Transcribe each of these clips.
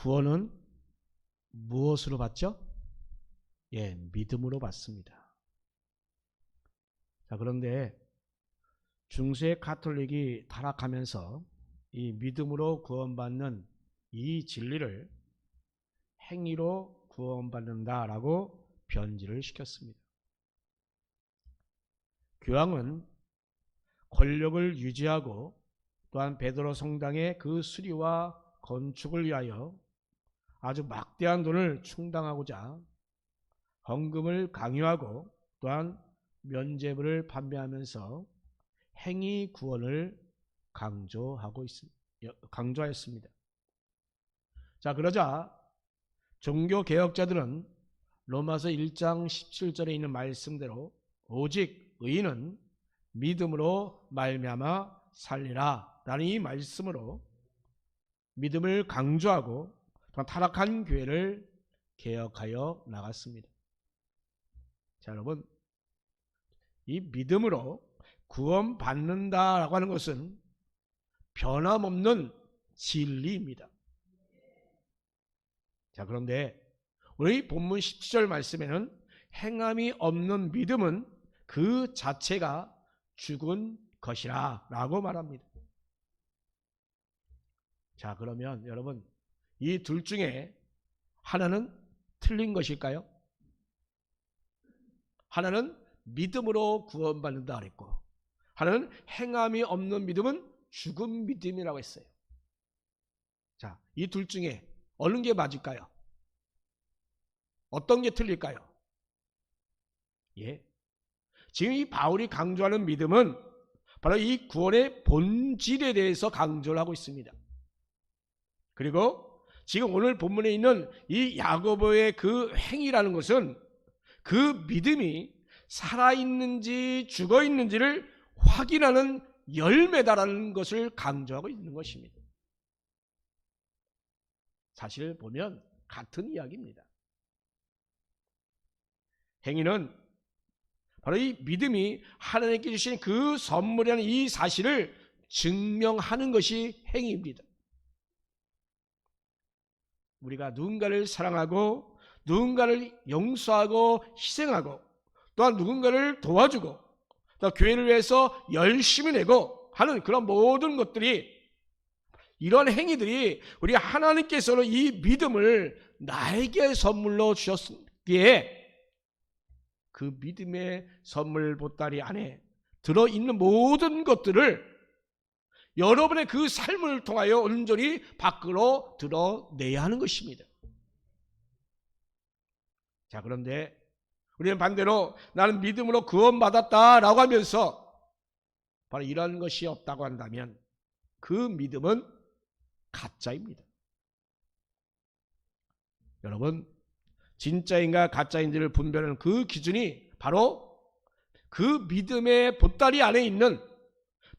구원은 무엇으로 받죠? 예, 믿음으로 받습니다. 자, 그런데 중세 가톨릭이 타락하면서 이 믿음으로 구원받는 이 진리를 행위로 구원받는다라고 변질을 시켰습니다. 교황은 권력을 유지하고 또한 베드로 성당의 그 수리와 건축을 위하여 아주 막대한 돈을 충당하고자 헌금을 강요하고 또한 면죄부를 판매하면서 행위 구원을 강조하였습니다. 자, 그러자 종교 개혁자들은 로마서 1장 17절에 있는 말씀대로 오직 의인은 믿음으로 말미암아 살리라 라는 이 말씀으로 믿음을 강조하고 타락한 교회를 개혁하여 나갔습니다. 자, 여러분, 이 믿음으로 구원받는다라고 하는 것은 변함없는 진리입니다. 자, 그런데 우리 본문 17절 말씀에는 행함이 없는 믿음은 그 자체가 죽은 것이라 라고 말합니다. 자, 그러면 여러분, 이 둘 중에 하나는 틀린 것일까요? 하나는 믿음으로 구원받는다 그랬고, 하나는 행함이 없는 믿음은 죽은 믿음이라고 했어요. 자, 이 둘 중에 어느 게 맞을까요? 어떤 게 틀릴까요? 예. 지금 이 바울이 강조하는 믿음은 바로 이 구원의 본질에 대해서 강조를 하고 있습니다. 그리고 지금 오늘 본문에 있는 이 야고보의 그 행위라는 것은 그 믿음이 살아있는지 죽어있는지를 확인하는 열매다라는 것을 강조하고 있는 것입니다. 사실 보면 같은 이야기입니다. 행위는 바로 이 믿음이 하나님께 주신 그 선물이라는 이 사실을 증명하는 것이 행위입니다. 우리가 누군가를 사랑하고 누군가를 용서하고 희생하고 또한 누군가를 도와주고 또 교회를 위해서 열심히 내고 하는 그런 모든 것들이, 이런 행위들이 우리 하나님께서는 이 믿음을 나에게 선물로 주셨기에 그 믿음의 선물 보따리 안에 들어있는 모든 것들을 여러분의 그 삶을 통하여 온전히 밖으로 드러내야 하는 것입니다. 자, 그런데 우리는 반대로 나는 믿음으로 구원받았다라고 하면서 바로 이런 것이 없다고 한다면 그 믿음은 가짜입니다. 여러분, 진짜인가 가짜인지를 분별하는 그 기준이 바로 그 믿음의 보따리 안에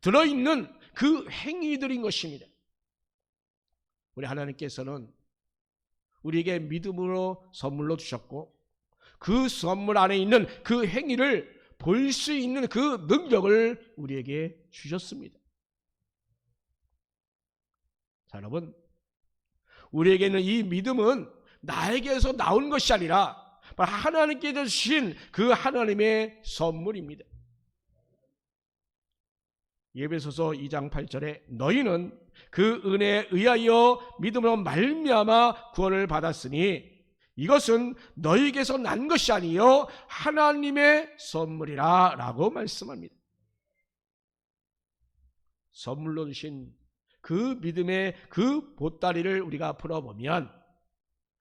들어있는 그 행위들인 것입니다. 우리 하나님께서는 우리에게 믿음으로 선물로 주셨고 그 선물 안에 있는 그 행위를 볼 수 있는 그 능력을 우리에게 주셨습니다. 자, 여러분, 우리에게는 이 믿음은 나에게서 나온 것이 아니라 하나님께서 주신 그 하나님의 선물입니다. 에베소서 2장 8절에 너희는 그 은혜에 의하여 믿음으로 말미암아 구원을 받았으니 이것은 너희에게서 난 것이 아니요 하나님의 선물이라 라고 말씀합니다. 선물로 주신 그 믿음의 그 보따리를 우리가 풀어보면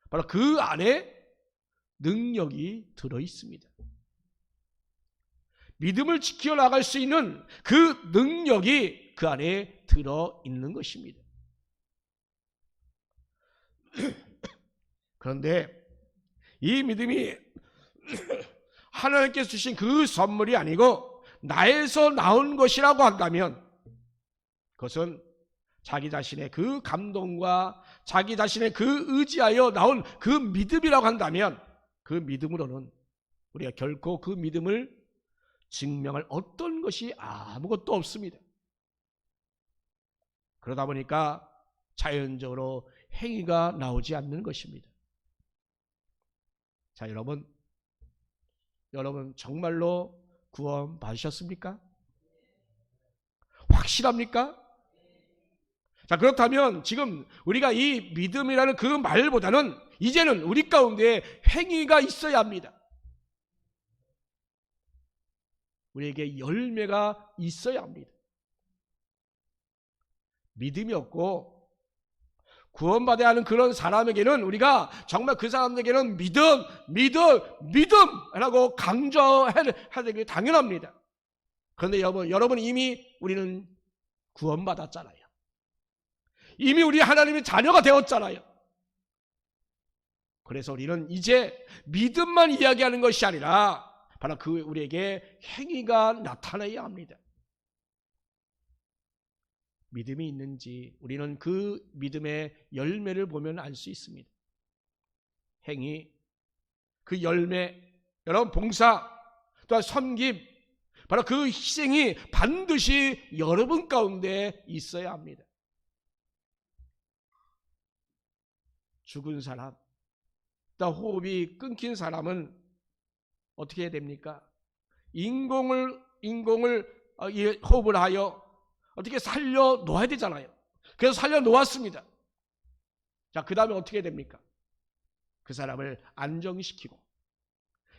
바로 그 안에 능력이 들어있습니다. 믿음을 지켜나갈 수 있는 그 능력이 그 안에 들어있는 것입니다. 그런데 이 믿음이 하나님께서 주신 그 선물이 아니고 나에서 나온 것이라고 한다면 그것은 자기 자신의 그 감동과 자기 자신의 그 의지하여 나온 그 믿음이라고 한다면 그 믿음으로는 우리가 결코 그 믿음을 증명할 어떤 것이 아무것도 없습니다. 그러다 보니까 자연적으로 행위가 나오지 않는 것입니다. 자, 여러분 정말로 구원 받으셨습니까? 확실합니까? 자, 그렇다면 지금 우리가 이 믿음이라는 그 말보다는 이제는 우리 가운데 행위가 있어야 합니다. 우리에게 열매가 있어야 합니다. 믿음이 없고 구원받아야 하는 그런 사람에게는 우리가 정말 그 사람에게는 믿음이라고 강조해야 되는 게 당연합니다. 그런데 여러분 이미 우리는 구원받았잖아요. 이미 우리 하나님의 자녀가 되었잖아요. 그래서 우리는 이제 믿음만 이야기하는 것이 아니라 바로 우리에게 행위가 나타나야 합니다. 믿음이 있는지 우리는 그 믿음의 열매를 보면 알 수 있습니다. 행위, 그 열매, 여러분 봉사, 또한 섬김, 바로 그 희생이 반드시 여러분 가운데 있어야 합니다. 죽은 사람, 또 호흡이 끊긴 사람은 어떻게 해야 됩니까? 인공을 호흡을 하여 어떻게 살려 놓아야 되잖아요. 그래서 살려 놓았습니다. 자, 그 다음에 어떻게 해야 됩니까? 그 사람을 안정시키고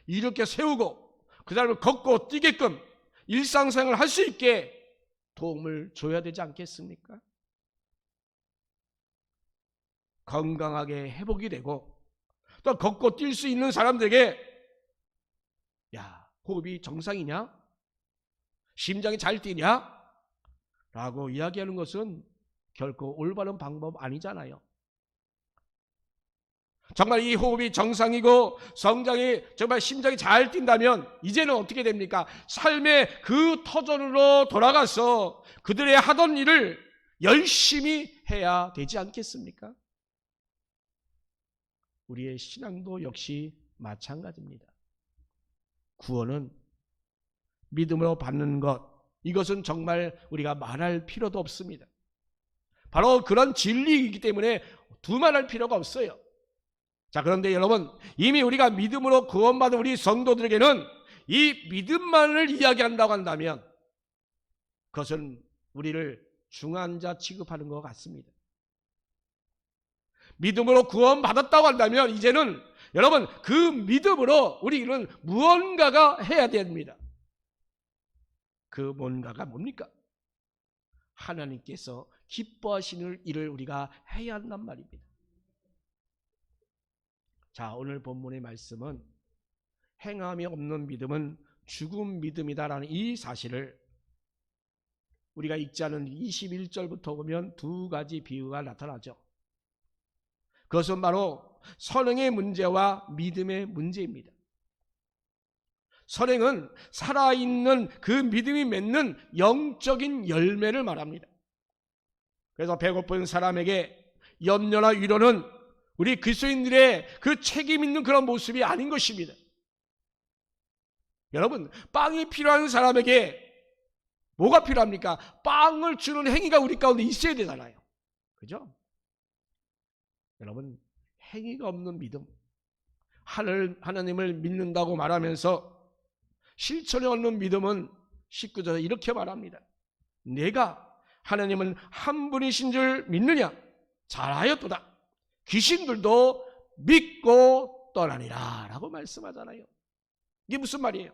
이렇게 세우고 그 사람을 걷고 뛰게끔 일상생활을 할 수 있게 도움을 줘야 되지 않겠습니까? 건강하게 회복이 되고 또 걷고 뛸 수 있는 사람들에게 야, 호흡이 정상이냐? 심장이 잘 뛰냐? 라고 이야기하는 것은 결코 올바른 방법 아니잖아요. 정말 이 호흡이 정상이고 성장이 정말 심장이 잘 뛴다면 이제는 어떻게 됩니까? 삶의 그 터전으로 돌아가서 그들의 하던 일을 열심히 해야 되지 않겠습니까? 우리의 신앙도 역시 마찬가지입니다. 구원은 믿음으로 받는 것, 이것은 정말 우리가 말할 필요도 없습니다. 바로 그런 진리이기 때문에 두말할 필요가 없어요. 자, 그런데 여러분, 이미 우리가 믿음으로 구원받은 우리 성도들에게는 이 믿음만을 이야기한다고 한다면 그것은 우리를 중한 자 취급하는 것 같습니다. 믿음으로 구원받았다고 한다면 이제는 여러분 그 믿음으로 우리는 무언가가 해야 됩니다. 그 뭔가가 뭡니까? 하나님께서 기뻐하시는 일을 우리가 해야 한단 말입니다. 자, 오늘 본문의 말씀은 행함이 없는 믿음은 죽은 믿음이다라는 이 사실을 우리가 읽지 않은 21절부터 보면 두 가지 비유가 나타나죠. 그것은 바로 선행의 문제와 믿음의 문제입니다. 선행은 살아있는 그 믿음이 맺는 영적인 열매를 말합니다. 그래서 배고픈 사람에게 염려나 위로는 우리 그리스도인들의 그 책임 있는 그런 모습이 아닌 것입니다. 여러분, 빵이 필요한 사람에게 뭐가 필요합니까? 빵을 주는 행위가 우리 가운데 있어야 되잖아요. 그죠? 여러분, 행위가 없는 믿음, 하나님을 믿는다고 말하면서 실천이 없는 믿음은 19절에 이렇게 말합니다. 내가 하나님은 한 분이신 줄 믿느냐? 잘하였도다. 귀신들도 믿고 떠나니라 라고 말씀하잖아요. 이게 무슨 말이에요?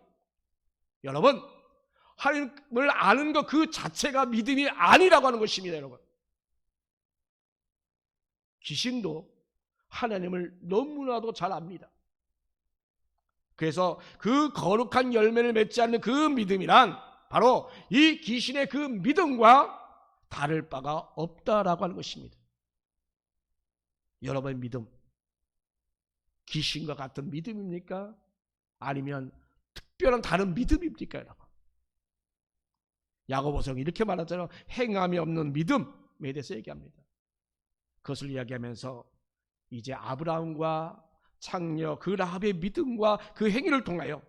여러분, 하나님을 아는 것 그 자체가 믿음이 아니라고 하는 것입니다. 여러분, 귀신도 하나님을 너무나도 잘 압니다. 그래서 그 거룩한 열매를 맺지 않는 그 믿음이란 바로 이 귀신의 그 믿음과 다를 바가 없다라고 하는 것입니다. 여러분의 믿음, 귀신과 같은 믿음입니까? 아니면 특별한 다른 믿음입니까? 여러분, 야고보서는 이렇게 말하잖아요. 행함이 없는 믿음에 대해서 얘기합니다. 그것을 이야기하면서 이제 아브라함과 창녀 그 라합의 믿음과 그 행위를 통하여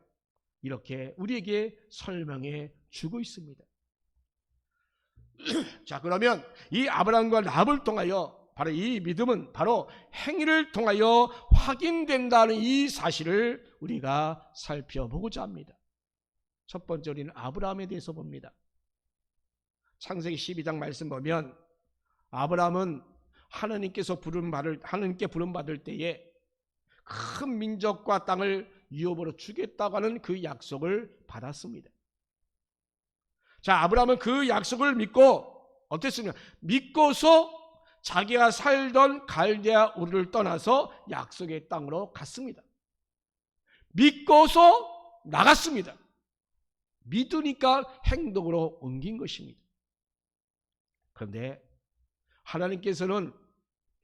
이렇게 우리에게 설명해 주고 있습니다. 자, 그러면 이 아브라함과 라합을 통하여 바로 이 믿음은 바로 행위를 통하여 확인된다는 이 사실을 우리가 살펴보고자 합니다. 첫 번째 우리는 아브라함에 대해서 봅니다. 창세기 12장 말씀 보면 아브라함은 하나님께 부름받을 때에 큰 민족과 땅을 유업으로 주겠다고 하는 그 약속을 받았습니다. 자, 아브라함은 그 약속을 믿고 어땠습니까? 믿고서 자기가 살던 갈대아 우르를 떠나서 약속의 땅으로 갔습니다. 믿고서 나갔습니다. 믿으니까 행동으로 옮긴 것입니다. 그런데 하나님께서는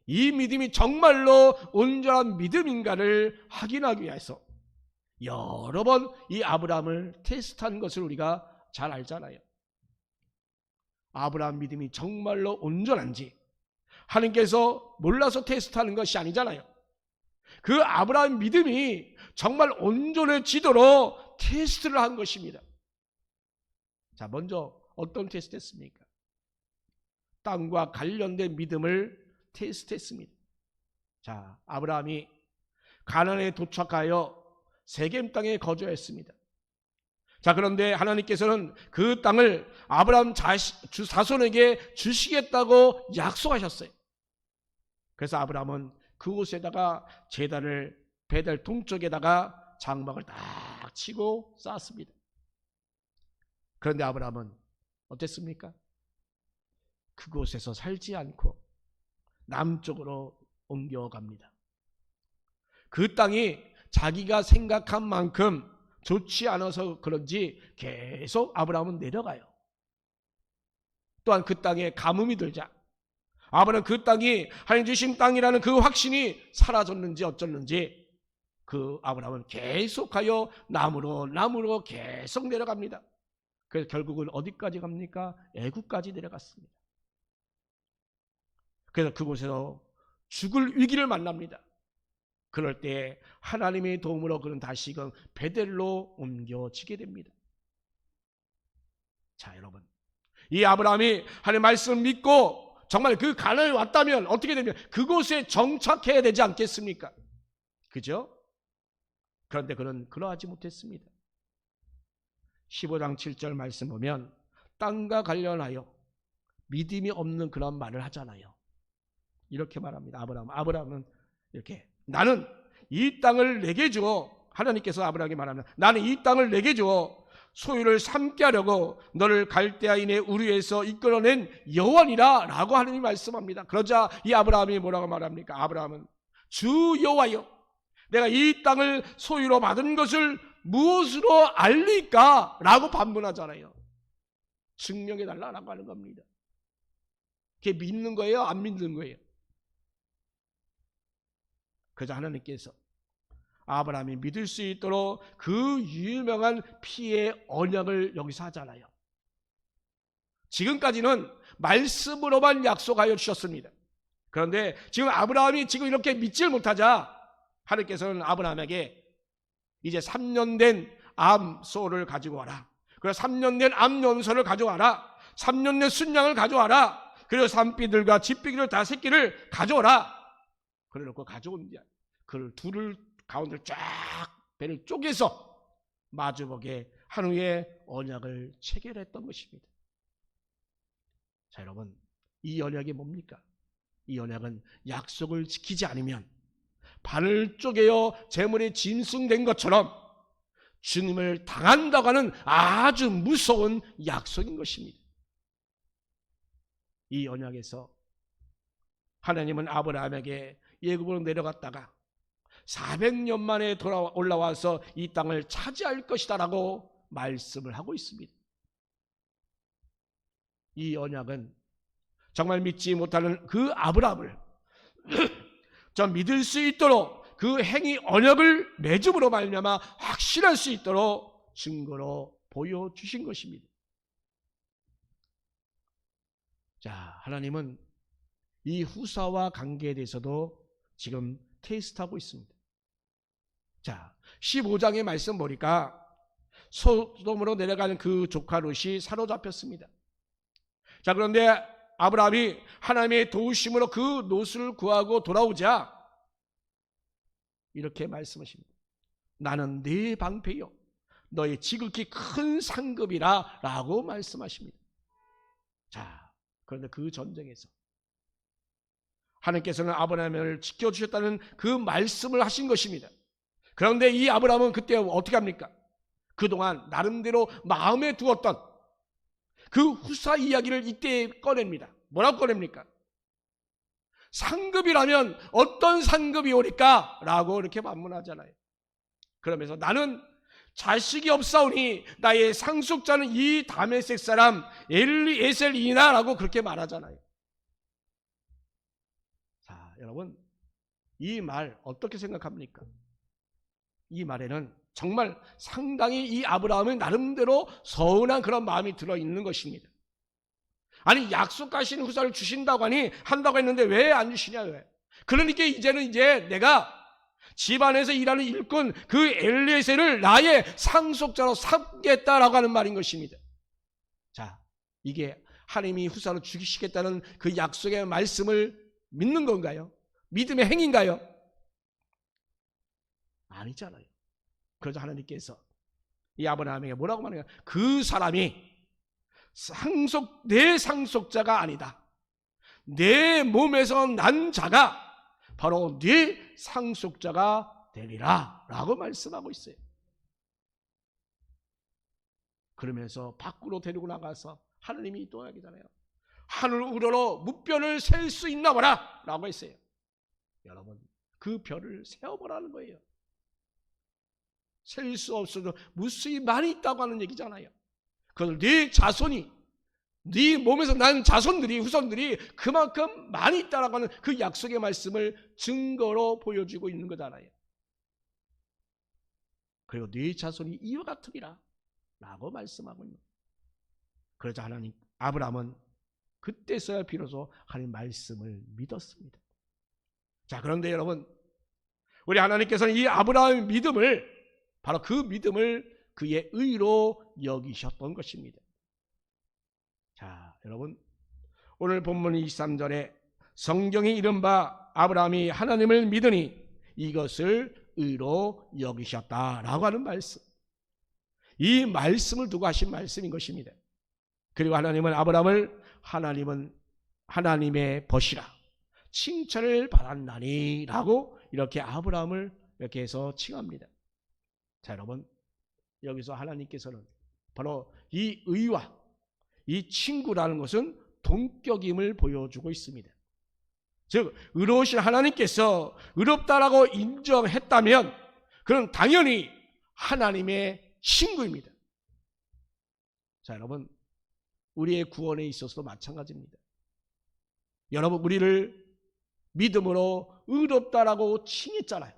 이 믿음이 정말로 온전한 믿음인가를 확인하기 위해서 여러 번 이 아브라함을 테스트한 것을 우리가 잘 알잖아요. 아브라함 믿음이 정말로 온전한지 하나님께서 몰라서 테스트하는 것이 아니잖아요. 그 아브라함 믿음이 정말 온전해지도록 테스트를 한 것입니다. 자, 먼저 어떤 테스트 했습니까? 땅과 관련된 믿음을 테스트했습니다. 자, 아브라함이 가나안에 도착하여 세겜 땅에 거주했습니다. 자, 그런데 하나님께서는 그 땅을 아브라함 자손에게 주시겠다고 약속하셨어요. 그래서 아브라함은 그곳에다가 제단을 베델 동쪽에다가 장막을 딱 치고 쌓았습니다. 그런데 아브라함은 어땠습니까? 그곳에서 살지 않고 남쪽으로 옮겨갑니다. 그 땅이 자기가 생각한 만큼 좋지 않아서 그런지 계속 아브라함은 내려가요. 또한 그 땅에 가뭄이 들자 아브라함은 그 땅이 하나님 주신 땅이라는 그 확신이 사라졌는지 어쩌는지 그 아브라함은 계속하여 남으로 계속 내려갑니다. 그래서 결국은 어디까지 갑니까? 애굽까지 내려갔습니다. 그래서 그곳에서 죽을 위기를 만납니다. 그럴 때 하나님의 도움으로 그는 다시금 베델로 옮겨지게 됩니다. 자, 여러분, 이 아브라함이 하나님의 말씀을 믿고 정말 그 가나안에 왔다면 어떻게 되면 그곳에 정착해야 되지 않겠습니까? 그죠? 그런데 그는 그러하지 못했습니다. 15장 7절 말씀 보면 땅과 관련하여 믿음이 없는 그런 말을 하잖아요. 이렇게 말합니다. 아브라함은 이렇게 나는 이 땅을 내게 주어 하나님께서 아브라함에게 말합니다. 나는 이 땅을 내게 주어 소유를 삼게 하려고 너를 갈대아인의 우르에서 이끌어낸 여호와니라 라고 하나님이 말씀합니다. 그러자 이 아브라함이 뭐라고 말합니까? 아브라함은 주 여호와여 내가 이 땅을 소유로 받은 것을 무엇으로 알리까? 라고 반문하잖아요. 증명해 달라고 하는 겁니다. 그게 믿는 거예요? 안 믿는 거예요? 그래서 하나님께서 아브라함이 믿을 수 있도록 그 유명한 피의 언약을 여기서 하잖아요. 지금까지는 말씀으로만 약속하여 주셨습니다. 그런데 지금 아브라함이 지금 이렇게 믿질 못하자 하나님께서는 아브라함에게 이제 3년 된 암소를 가지고 와라. 그리고 3년 된 암연소를 가져와라. 3년 된 순양을 가져와라. 그리고 산비들과 집비기를 다 새끼를 가져오라. 그래놓고 가져온 그 둘을 가운데를 쫙 배를 쪼개서 마주보게 한 후에 언약을 체결했던 것입니다. 자, 여러분, 이 언약이 뭡니까? 이 언약은 약속을 지키지 않으면 발을 쪼개어 재물이 짐승된 것처럼 주님을 당한다고 하는 아주 무서운 약속인 것입니다. 이 언약에서 하나님은 아브라함에게 애굽으로 내려갔다가 400년 만에 올라와서 이 땅을 차지할 것이다 라고 말씀을 하고 있습니다. 이 언약은 정말 믿지 못하는 그 아브라함을 저 믿을 수 있도록 그 행위 언약을 맺음으로 말미암아 확실할 수 있도록 증거로 보여주신 것입니다. 자, 하나님은 이 후사와 관계에 대해서도 지금 테스트하고 있습니다. 자, 15장의 말씀 보니까 소돔으로 내려가는 그 조카 롯이 사로잡혔습니다. 자, 그런데 아브라함이 하나님의 도우심으로 그 롯을 구하고 돌아오자 이렇게 말씀하십니다. 나는 네 방패요 너의 지극히 큰 상급이라 라고 말씀하십니다. 자, 그런데 그 전쟁에서 하나님께서는 아브라함을 지켜주셨다는 그 말씀을 하신 것입니다. 그런데 이 아브라함은 그때 어떻게 합니까? 그동안 나름대로 마음에 두었던 그 후사 이야기를 이때 꺼냅니다. 뭐라고 꺼냅니까? 상급이라면 어떤 상급이 오리까? 라고 이렇게 반문하잖아요. 그러면서 나는 자식이 없사오니 나의 상속자는 이 다메섹 사람 엘리에셀이나 라고 그렇게 말하잖아요. 자, 여러분 이 말 어떻게 생각합니까? 이 말에는 정말 상당히 이 아브라함의 나름대로 서운한 그런 마음이 들어있는 것입니다. 아니 약속하신 후사를 주신다고 하니 한다고 했는데 왜 안 주시냐 왜? 그러니까 이제는 내가 집안에서 일하는 일꾼 그 엘리에셀을 나의 상속자로 삼겠다라고 하는 말인 것입니다. 자, 이게 하나님이 후사로 죽이시겠다는 그 약속의 말씀을 믿는 건가요? 믿음의 행위인가요? 아니잖아요. 그래서 하나님께서 이 아브라함에게 뭐라고 말하냐? 그 사람이 내 상속자가 아니다. 내 몸에서 난 자가 바로 네 상속자가 되리라 라고 말씀하고 있어요. 그러면서 밖으로 데리고 나가서 하나님이 또 하기잖아요. 하늘 우러러 무뼈를 셀 수 있나 보라 라고 했어요. 여러분 그 별을 세어보라는 거예요. 셀 수 없어도 무수히 많이 있다고 하는 얘기잖아요. 그걸 네 자손이 네 몸에서 난 자손들이 후손들이 그만큼 많이 있다라고 하는 그 약속의 말씀을 증거로 보여주고 있는 거잖아요. 그리고 네 자손이 이와 같으리라 라고 말씀하고 있는 거예요. 그러자 하나님 아브라함은 그때서야 비로소 하나님 말씀을 믿었습니다. 자, 그런데 여러분 우리 하나님께서는 이 아브라함의 믿음을 바로 그 믿음을 그의 의로 여기셨던 것입니다. 자, 여러분 오늘 본문 23절에 성경이 이른바 아브라함이 하나님을 믿으니 이것을 의로 여기셨다라고 하는 말씀, 이 말씀을 두고 하신 말씀인 것입니다. 그리고 하나님은 아브라함을 하나님의 벗이라 칭찬을 받았나니 라고 이렇게 아브라함을 이렇게 해서 칭합니다. 자, 여러분 여기서 하나님께서는 바로 이 의와 이 친구라는 것은 동격임을 보여주고 있습니다. 즉 의로우신 하나님께서 의롭다라고 인정했다면 그건 당연히 하나님의 친구입니다. 자, 여러분 우리의 구원에 있어서도 마찬가지입니다. 여러분 우리를 믿음으로 의롭다라고 칭했잖아요.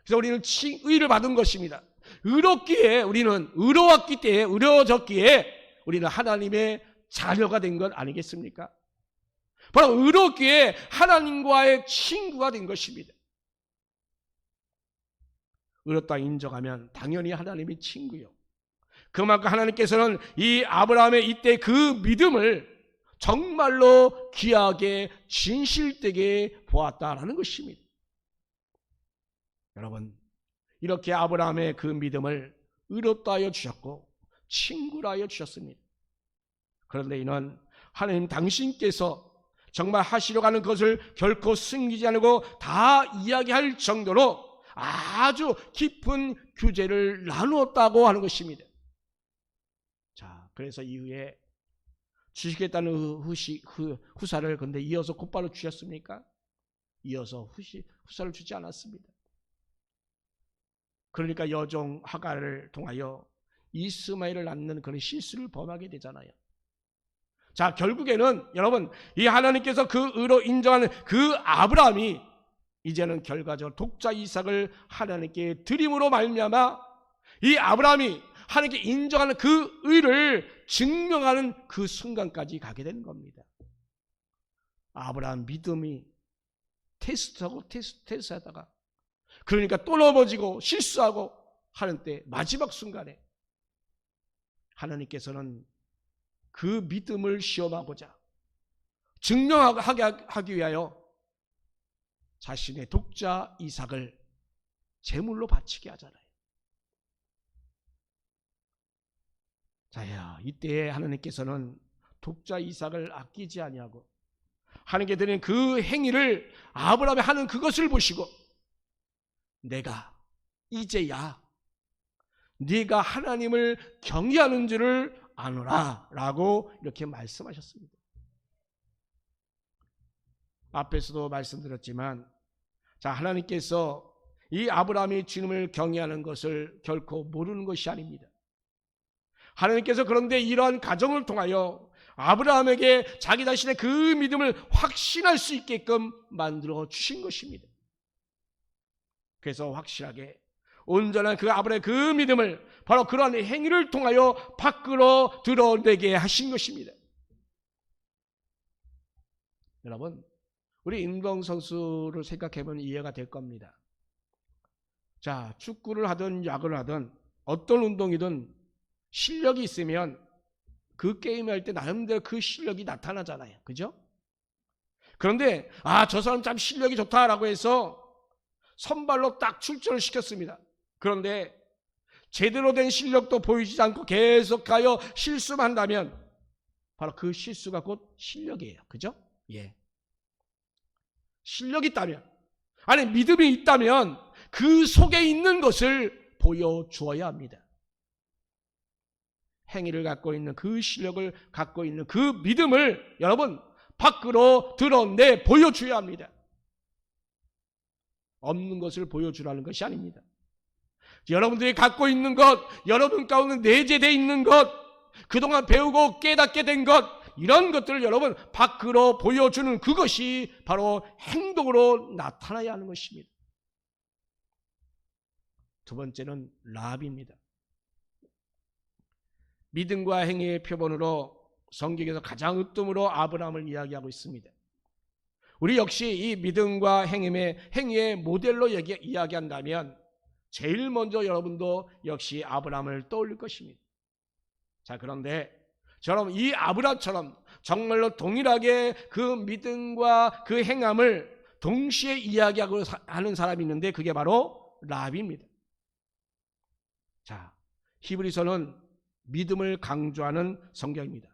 그래서 우리는 의를 받은 것입니다. 의롭기에 우리는 의로웠기 때문에 의로워졌기에 우리는 하나님의 자녀가 된 것 아니겠습니까? 바로 의롭기에 하나님과의 친구가 된 것입니다. 의롭다 인정하면 당연히 하나님의 친구요. 그만큼 하나님께서는 이 아브라함의 이때 그 믿음을 정말로 귀하게 진실되게 보았다라는 것입니다. 여러분 이렇게 아브라함의 그 믿음을 의롭다 하여 주셨고 친구라 하여 주셨습니다. 그런데 이는 하나님 당신께서 정말 하시려고 하는 것을 결코 숨기지 않고 다 이야기할 정도로 아주 깊은 규제를 나누었다고 하는 것입니다. 자, 그래서 이후에 주시겠다는 후사를 근데 이어서 곧바로 주셨습니까? 이어서 후사를 주지 않았습니다. 그러니까 여종 하갈을 통하여 이스마엘을 낳는 그런 실수를 범하게 되잖아요. 자, 결국에는 여러분 이 하나님께서 그 의로 인정하는 그 아브라함이 이제는 결과적으로 독자 이삭을 하나님께 드림으로 말미암아 이 아브라함이 하나님께 인정하는 그 의를 증명하는 그 순간까지 가게 되는 겁니다. 아브라함 믿음이 테스트하다가 그러니까 또 넘어지고 실수하고 하는 때 마지막 순간에 하나님께서는 그 믿음을 시험하고자 증명하게 하기 위하여 자신의 독자 이삭을 제물로 바치게 하잖아요. 자, 이때에 하나님께서는 독자 이삭을 아끼지 아니하고 하나님께 드리는 그 행위를 아브라함이 하는 그것을 보시고 내가 이제야 네가 하나님을 경외하는 줄을 아노라 라고 이렇게 말씀하셨습니다. 앞에서도 말씀드렸지만 하나님께서 이 아브라함이 주님을 경외하는 것을 결코 모르는 것이 아닙니다. 하나님께서 그런데 이러한 가정을 통하여 아브라함에게 자기 자신의 그 믿음을 확신할 수 있게끔 만들어 주신 것입니다. 그래서 확실하게 온전한 그 아브라함의 그 믿음을 바로 그러한 행위를 통하여 밖으로 드러내게 하신 것입니다. 여러분, 우리 운동선수를 생각해보면 이해가 될 겁니다. 자, 축구를 하든 야구를 하든 어떤 운동이든 실력이 있으면 그 게임을 할 때 나름대로 그 실력이 나타나잖아요. 그죠? 그런데 저 사람 참 실력이 좋다라고 해서 선발로 딱 출전을 시켰습니다. 그런데 제대로 된 실력도 보이지 않고 계속하여 실수만 한다면 바로 그 실수가 곧 실력이에요. 그죠? 예. 실력이 있다면, 아니 믿음이 있다면 그 속에 있는 것을 보여주어야 합니다. 행위를 갖고 있는 그 실력을 갖고 있는 그 믿음을 여러분 밖으로 드러내 보여줘야 합니다. 없는 것을 보여주라는 것이 아닙니다. 여러분들이 갖고 있는 것, 여러분 가운데 내재되어 있는 것, 그동안 배우고 깨닫게 된 것, 이런 것들을 여러분 밖으로 보여주는 그것이 바로 행동으로 나타나야 하는 것입니다. 두 번째는 라합입니다. 믿음과 행위의 표본으로 성경에서 가장 으뜸으로 아브라함을 이야기하고 있습니다. 우리 역시 이 믿음과 행위의 모델로 이야기한다면 제일 먼저 여러분도 역시 아브라함을 떠올릴 것입니다. 자, 그런데 저럼 이 아브라함처럼 정말로 동일하게 그 믿음과 그 행함을 동시에 이야기하고 하는 사람이 있는데 그게 바로 라합입니다. 자, 히브리서는 믿음을 강조하는 성경입니다.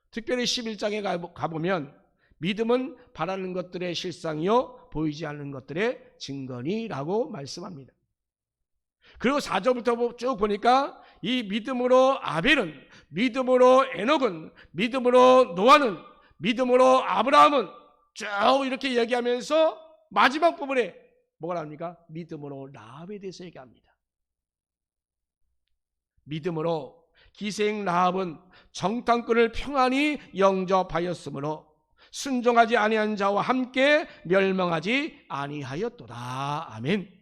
특별히 11장에 가보면 믿음은 바라는 것들의 실상이요 보이지 않는 것들의 증거니라고 말씀합니다. 그리고 4절부터 쭉 보니까 이 믿음으로 아벨은, 믿음으로 에녹은, 믿음으로 노아는, 믿음으로 아브라함은 쭉 이렇게 얘기하면서 마지막 부분에 뭐가 나옵니까? 믿음으로 라합에 대해서 얘기합니다. 믿음으로 기생 라합은 정탐꾼을 평안히 영접하였으므로 순종하지 아니한 자와 함께 멸망하지 아니하였도다. 아멘.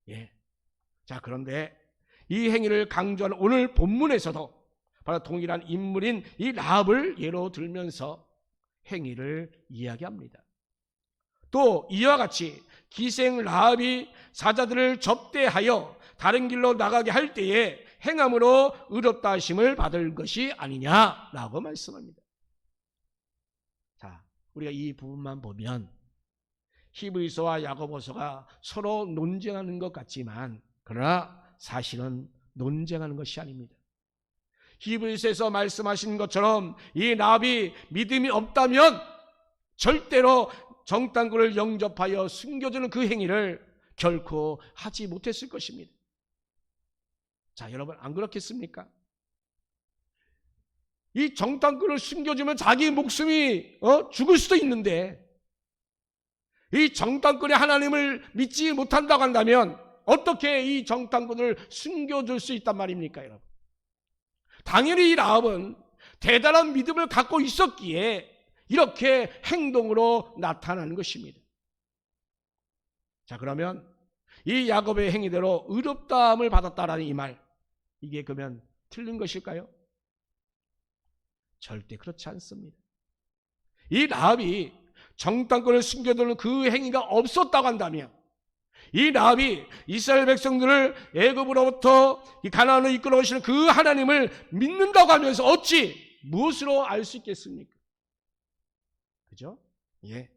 예. 자, 그런데 이 행위를 강조하는 오늘 본문에서도 바로 동일한 인물인 이 라합을 예로 들면서 행위를 이야기합니다. 또 이와 같이 기생 라합이 사자들을 접대하여 다른 길로 나가게 할 때에 행함으로 의롭다 하심을 받을 것이 아니냐라고 말씀합니다. 자, 우리가 이 부분만 보면 히브리서와 야고보서가 서로 논쟁하는 것 같지만 그러나 사실은 논쟁하는 것이 아닙니다. 히브리서에서 말씀하신 것처럼 이 라합이 믿음이 없다면 절대로 정탐꾼을 영접하여 숨겨주는 그 행위를 결코 하지 못했을 것입니다. 자, 여러분 안 그렇겠습니까? 이 정탐꾼을 숨겨주면 자기 목숨이 죽을 수도 있는데 이 정탐꾼이 하나님을 믿지 못한다고 한다면 어떻게 이 정탐꾼을 숨겨줄 수 있단 말입니까, 여러분? 당연히 이 라합은 대단한 믿음을 갖고 있었기에 이렇게 행동으로 나타나는 것입니다. 자, 그러면 이 야곱의 행위대로 의롭다함을 받았다라는 이 말, 이게 그러면 틀린 것일까요? 절대 그렇지 않습니다. 이 라합이 정탐꾼을 숨겨두는 그 행위가 없었다고 한다면 이 라합이 이스라엘 백성들을 애굽으로부터 이 가나안으로 이끌어 오시는 그 하나님을 믿는다고 하면서 어찌 무엇으로 알 수 있겠습니까? 그죠? 예.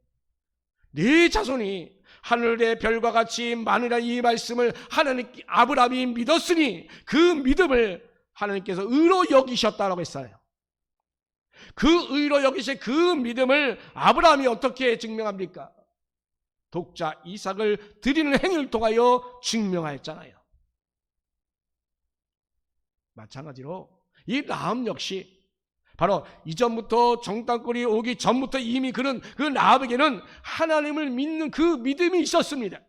네 자손이 하늘의 별과 같이 많으라 이 말씀을 하나님 아브라함이 믿었으니 그 믿음을 하나님께서 의로 여기셨다라고 했어요. 그 의로 여기신 그 믿음을 아브라함이 어떻게 증명합니까? 독자 이삭을 드리는 행위를 통하여 증명하였잖아요. 마찬가지로 이 라합 역시 바로 이전부터 정탐꾼이 오기 전부터 이미 그는 그 라합에게는 하나님을 믿는 그 믿음이 있었습니다.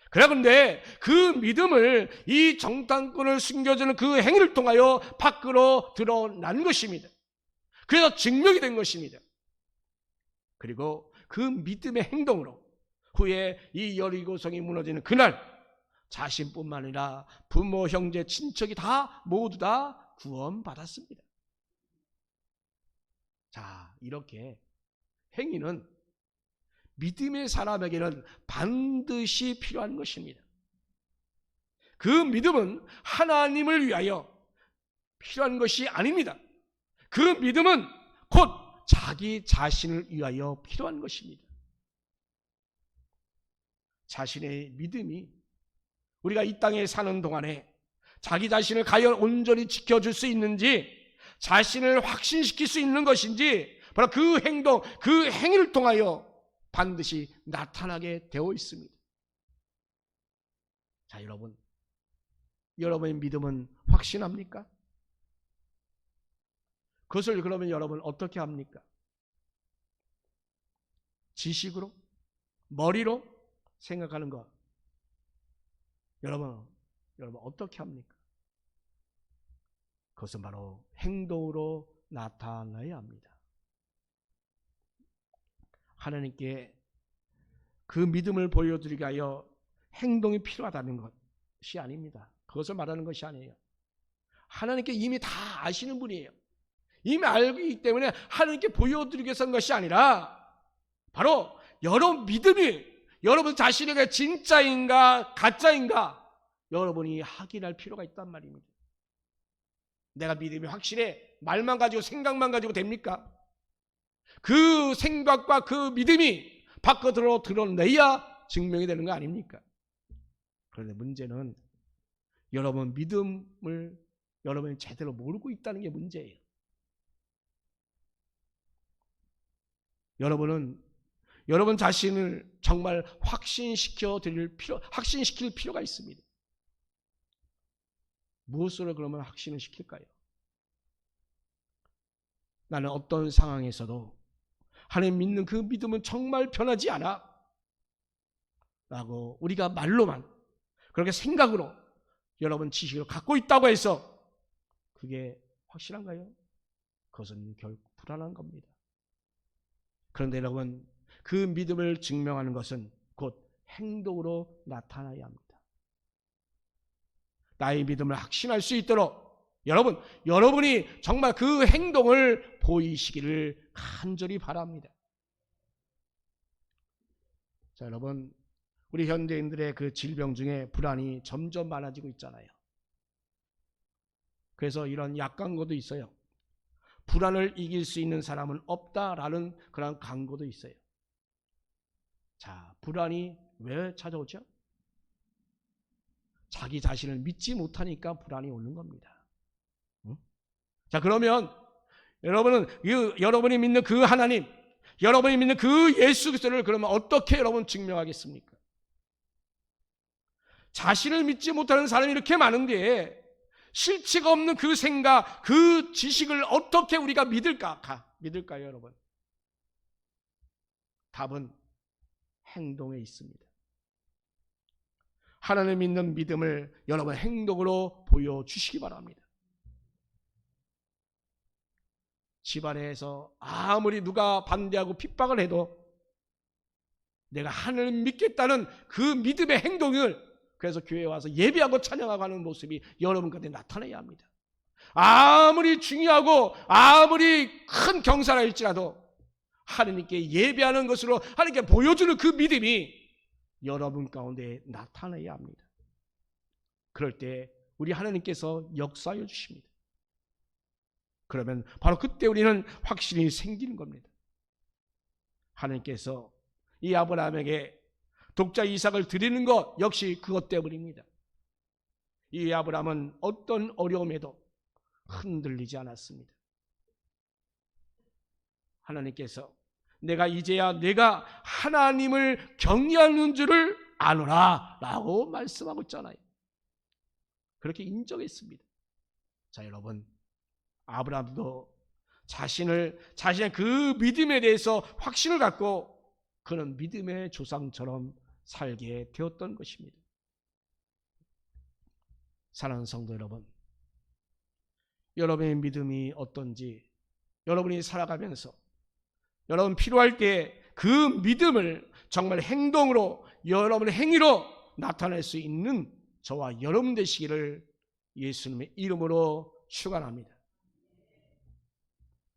그런데 그 믿음을 이 정탐꾼을 숨겨주는 그 행위를 통하여 밖으로 드러난 것입니다. 그래서 증명이 된 것입니다. 그리고 그 믿음의 행동으로 후에 이 여리고성이 무너지는 그날 자신뿐만 아니라 부모, 형제, 친척이 다 모두 다 구원받았습니다. 자, 이렇게 행위는 믿음의 사람에게는 반드시 필요한 것입니다. 그 믿음은 하나님을 위하여 필요한 것이 아닙니다. 그 믿음은 곧 자기 자신을 위하여 필요한 것입니다. 자신의 믿음이 우리가 이 땅에 사는 동안에 자기 자신을 과연 온전히 지켜줄 수 있는지, 자신을 확신시킬 수 있는 것인지 바로 그 행동, 그 행위를 통하여 반드시 나타나게 되어 있습니다. 자, 여러분, 여러분의 믿음은 확신합니까? 그것을 그러면 여러분 어떻게 합니까? 지식으로? 머리로 생각하는 것. 여러분 어떻게 합니까? 그것은 바로 행동으로 나타나야 합니다. 하나님께 그 믿음을 보여드리기 위하여 행동이 필요하다는 것이 아닙니다. 그것을 말하는 것이 아니에요. 하나님께 이미 다 아시는 분이에요. 이미 알기 때문에 하나님께 보여드리기 위해서 한 것이 아니라 바로 여러분 믿음이 여러분 자신에게 진짜인가 가짜인가 여러분이 확인할 필요가 있단 말입니다. 내가 믿음이 확실해 말만 가지고 생각만 가지고 됩니까? 그 생각과 그 믿음이 밖으로 드러내야 증명이 되는 거 아닙니까? 그런데 문제는 여러분 믿음을 여러분이 제대로 모르고 있다는 게 문제예요. 여러분은 여러분 자신을 정말 확신시킬 필요가 있습니다. 무엇으로 그러면 확신을 시킬까요? 나는 어떤 상황에서도 하나님 믿는 그 믿음은 정말 변하지 않아 라고 우리가 말로만 그렇게 생각으로 여러분 지식을 갖고 있다고 해서 그게 확실한가요? 그것은 결국 불안한 겁니다. 그런데 여러분 그 믿음을 증명하는 것은 곧 행동으로 나타나야 합니다. 나의 믿음을 확신할 수 있도록 여러분이 정말 그 행동을 보이시기를 간절히 바랍니다. 자, 여러분, 우리 현대인들의 그 질병 중에 불안이 점점 많아지고 있잖아요. 그래서 이런 약광고도 있어요. 불안을 이길 수 있는 사람은 없다라는 그런 광고도 있어요. 자, 불안이 왜 찾아오죠? 자기 자신을 믿지 못하니까 불안이 오는 겁니다. 응? 자, 그러면 여러분이 믿는 그 하나님, 여러분이 믿는 그 예수 그리스도를 그러면 어떻게 여러분 증명하겠습니까? 자신을 믿지 못하는 사람이 이렇게 많은데 실체가 없는 그 생각, 그 지식을 어떻게 우리가 믿을까요, 여러분? 답은 행동에 있습니다. 하나님 믿는 믿음을 여러분 행동으로 보여주시기 바랍니다. 집안에서 아무리 누가 반대하고 핍박을 해도 내가 하나님 믿겠다는 그 믿음의 행동을 그래서 교회에 와서 예배하고 찬양하고 하는 모습이 여러분 가운데 나타나야 합니다. 아무리 중요하고 아무리 큰 경사라 할지라도 하나님께 예배하는 것으로 하나님께 보여주는 그 믿음이 여러분 가운데 나타나야 합니다. 그럴 때 우리 하나님께서 역사하여 주십니다. 그러면 바로 그때 우리는 확신이 생기는 겁니다. 하나님께서 이 아브라함에게 독자 이삭을 드리는 것 역시 그것 때문입니다. 이 아브라함은 어떤 어려움에도 흔들리지 않았습니다. 하나님께서 이제야 내가 하나님을 경외하는 줄을 아노라 라고 말씀하고 있잖아요. 그렇게 인정했습니다. 자, 여러분, 아브라함도 자신의 그 믿음에 대해서 확신을 갖고 그는 믿음의 조상처럼 살게 되었던 것입니다. 사랑하는 성도 여러분, 여러분의 믿음이 어떤지 여러분이 살아가면서 여러분 필요할 때 그 믿음을 정말 행동으로, 여러분의 행위로 나타낼 수 있는 저와 여러분 되시기를 예수님의 이름으로 축원합니다.